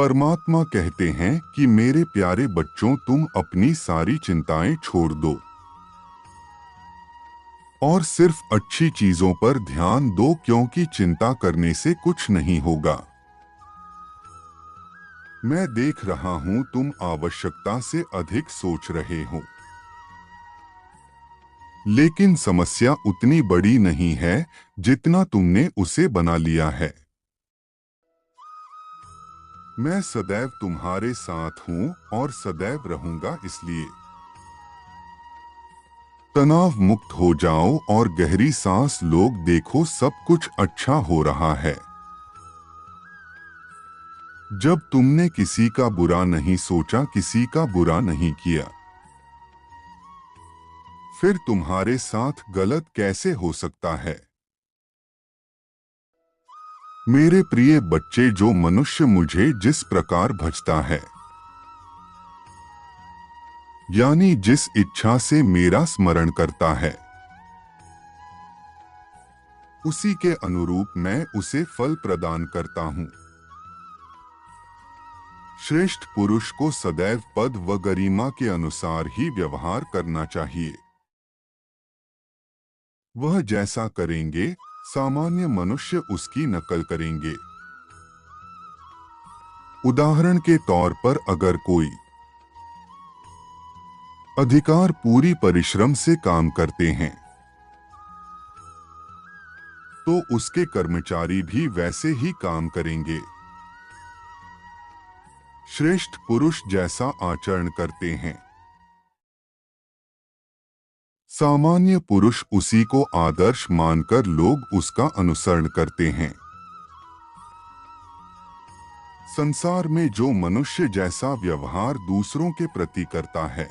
परमात्मा कहते हैं कि मेरे प्यारे बच्चों, तुम अपनी सारी चिंताएं छोड़ दो और सिर्फ अच्छी चीजों पर ध्यान दो, क्योंकि चिंता करने से कुछ नहीं होगा। मैं देख रहा हूं तुम आवश्यकता से अधिक सोच रहे हो, लेकिन समस्या उतनी बड़ी नहीं है जितना तुमने उसे बना लिया है। मैं सदैव तुम्हारे साथ हूं और सदैव रहूंगा, इसलिए तनाव मुक्त हो जाओ और गहरी सांस लो। देखो, सब कुछ अच्छा हो रहा है। जब तुमने किसी का बुरा नहीं सोचा, किसी का बुरा नहीं किया, फिर तुम्हारे साथ गलत कैसे हो सकता है? मेरे प्रिय बच्चे, जो मनुष्य मुझे जिस प्रकार भजता है, यानी जिस इच्छा से मेरा स्मरण करता है, उसी के अनुरूप मैं उसे फल प्रदान करता हूं। श्रेष्ठ पुरुष को सदैव पद व गरिमा के अनुसार ही व्यवहार करना चाहिए। वह जैसा करेंगे, सामान्य मनुष्य उसकी नकल करेंगे। उदाहरण के तौर पर, अगर कोई अधिकार पूरी परिश्रम से काम करते हैं, तो उसके कर्मचारी भी वैसे ही काम करेंगे। श्रेष्ठ पुरुष जैसा आचरण करते हैं, सामान्य पुरुष उसी को आदर्श मानकर लोग उसका अनुसरण करते हैं। संसार में जो मनुष्य जैसा व्यवहार दूसरों के प्रति करता है,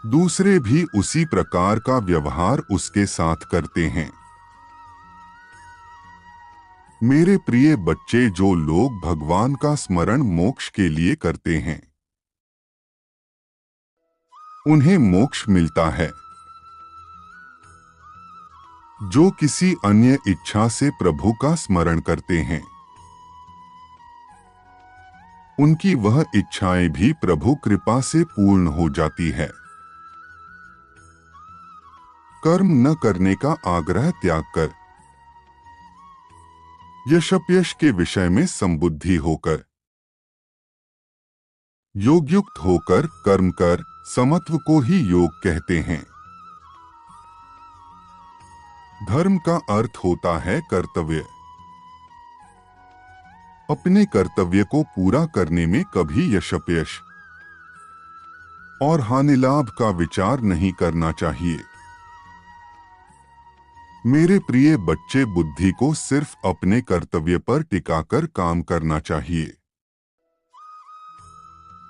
दूसरे भी उसी प्रकार का व्यवहार उसके साथ करते हैं। मेरे प्रिय बच्चे, जो लोग भगवान का स्मरण मोक्ष के लिए करते हैं, उन्हें मोक्ष मिलता है। जो किसी अन्य इच्छा से प्रभु का स्मरण करते हैं, उनकी वह इच्छाएं भी प्रभु कृपा से पूर्ण हो जाती है। कर्म न करने का आग्रह त्याग कर, यशप्यश के विषय में संबुद्धि होकर, योगयुक्त होकर कर्म कर, समत्व को ही योग कहते हैं। धर्म का अर्थ होता है कर्तव्य। अपने कर्तव्य को पूरा करने में कभी यशप्यश और हानिलाभ का विचार नहीं करना चाहिए। मेरे प्रिय बच्चे, बुद्धि को सिर्फ अपने कर्तव्य पर टिकाकर काम करना चाहिए।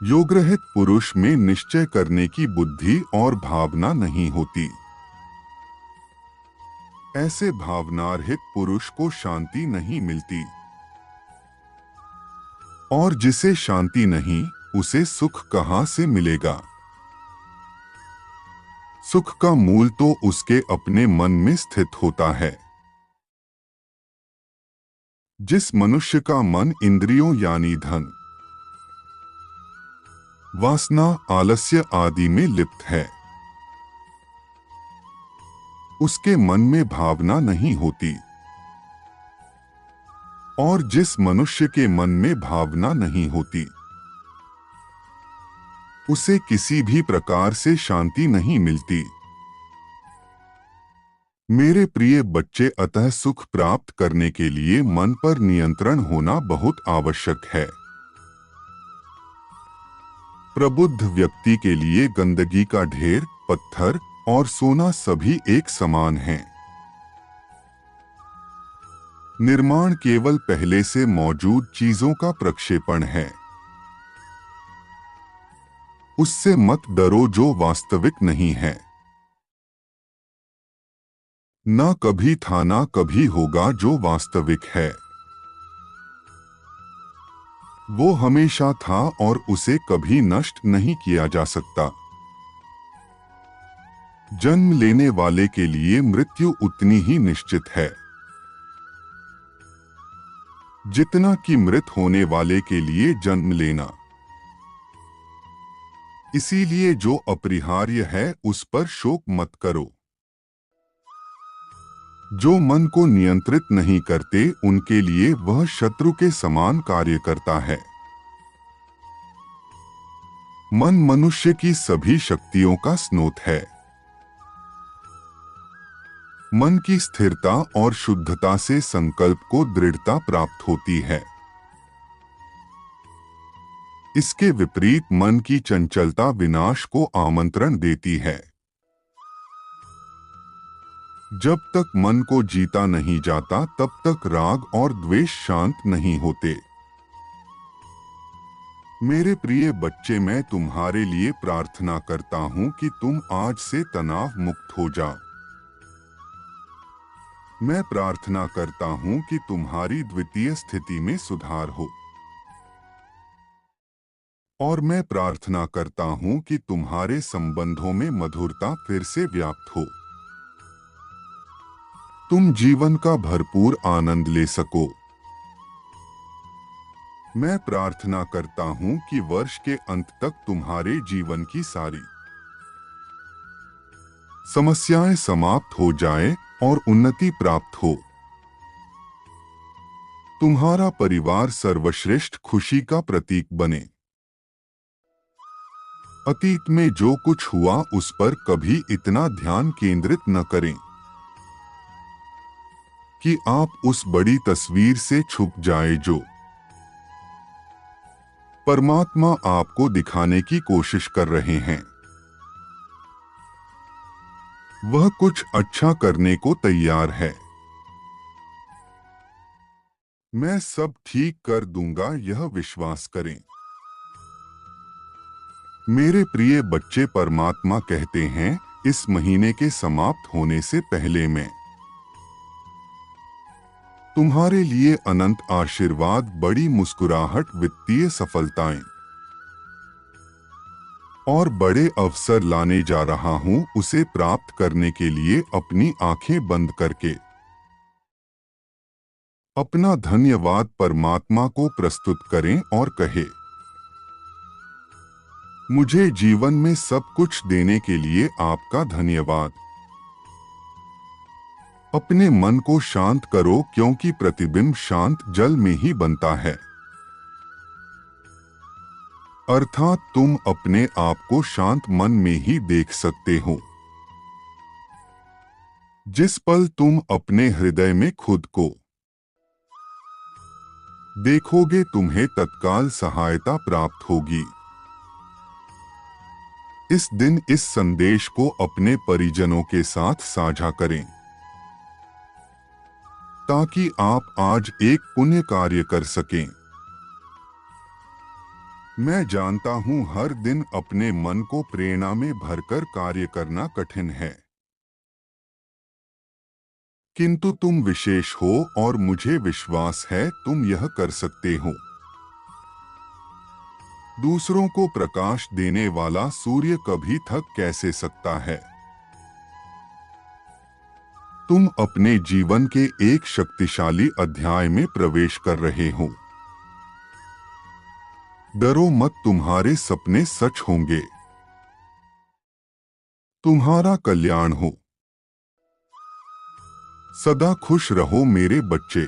योगरहित पुरुष में निश्चय करने की बुद्धि और भावना नहीं होती। ऐसे भावनारहित पुरुष को शांति नहीं मिलती, और जिसे शांति नहीं, उसे सुख कहां से मिलेगा? सुख का मूल तो उसके अपने मन में स्थित होता है। जिस मनुष्य का मन इंद्रियों यानी धन, वासना, आलस्य आदि में लिप्त है, उसके मन में भावना नहीं होती। और जिस मनुष्य के मन में भावना नहीं होती, उसे किसी भी प्रकार से शांति नहीं मिलती। मेरे प्रिय बच्चे, अतः सुख प्राप्त करने के लिए मन पर नियंत्रण होना बहुत आवश्यक है। प्रबुद्ध व्यक्ति के लिए गंदगी का ढेर, पत्थर और सोना सभी एक समान हैं। निर्माण केवल पहले से मौजूद चीजों का प्रक्षेपण है। उससे मत डरो जो वास्तविक नहीं है। ना कभी था ना कभी होगा जो वास्तविक है। वो हमेशा था और उसे कभी नष्ट नहीं किया जा सकता। जन्म लेने वाले के लिए मृत्यु उतनी ही निश्चित है जितना कि मृत होने वाले के लिए जन्म लेना। इसीलिए जो अपरिहार्य है उस पर शोक मत करो। जो मन को नियंत्रित नहीं करते उनके लिए वह शत्रु के समान कार्य करता है। मन मनुष्य की सभी शक्तियों का स्रोत है। मन की स्थिरता और शुद्धता से संकल्प को दृढ़ता प्राप्त होती है। इसके विपरीत मन की चंचलता विनाश को आमंत्रण देती है। जब तक मन को जीता नहीं जाता तब तक राग और द्वेष शांत नहीं होते। मेरे प्रिय बच्चे, मैं तुम्हारे लिए प्रार्थना करता हूं कि तुम आज से तनाव मुक्त हो जाओ। मैं प्रार्थना करता हूं कि तुम्हारी द्वितीय स्थिति में सुधार हो। और मैं प्रार्थना करता हूं कि तुम्हारे संबंधों में मधुरता फिर से व्याप्त हो। तुम जीवन का भरपूर आनंद ले सको। मैं प्रार्थना करता हूं कि वर्ष के अंत तक तुम्हारे जीवन की सारी समस्याएं समाप्त हो जाएं और उन्नति प्राप्त हो। तुम्हारा परिवार सर्वश्रेष्ठ खुशी का प्रतीक बने। अतीत में जो कुछ हुआ उस पर कभी इतना ध्यान केंद्रित न करें कि आप उस बड़ी तस्वीर से छुप जाए जो परमात्मा आपको दिखाने की कोशिश कर रहे हैं। वह कुछ अच्छा करने को तैयार है। मैं सब ठीक कर दूंगा, यह विश्वास करें। मेरे प्रिय बच्चे, परमात्मा कहते हैं, इस महीने के समाप्त होने से पहले मैं तुम्हारे लिए अनंत आशीर्वाद, बड़ी मुस्कुराहट, वित्तीय सफलताएं और बड़े अवसर लाने जा रहा हूं। उसे प्राप्त करने के लिए अपनी आंखें बंद करके अपना धन्यवाद परमात्मा को प्रस्तुत करें और कहें, मुझे जीवन में सब कुछ देने के लिए आपका धन्यवाद। अपने मन को शांत करो, क्योंकि प्रतिबिंब शांत जल में ही बनता है। अर्थात तुम अपने आप को शांत मन में ही देख सकते हो। जिस पल तुम अपने हृदय में खुद को देखोगे, तुम्हें तत्काल सहायता प्राप्त होगी। इस दिन इस संदेश को अपने परिजनों के साथ साझा करें ताकि आप आज एक पुण्य कार्य कर सकें। मैं जानता हूं हर दिन अपने मन को प्रेरणा में भरकर कार्य करना कठिन है, किंतु तुम विशेष हो और मुझे विश्वास है तुम यह कर सकते हो। दूसरों को प्रकाश देने वाला सूर्य कभी थक कैसे सकता है। तुम अपने जीवन के एक शक्तिशाली अध्याय में प्रवेश कर रहे हो। डरो मत, तुम्हारे सपने सच होंगे। तुम्हारा कल्याण हो। सदा खुश रहो मेरे बच्चे।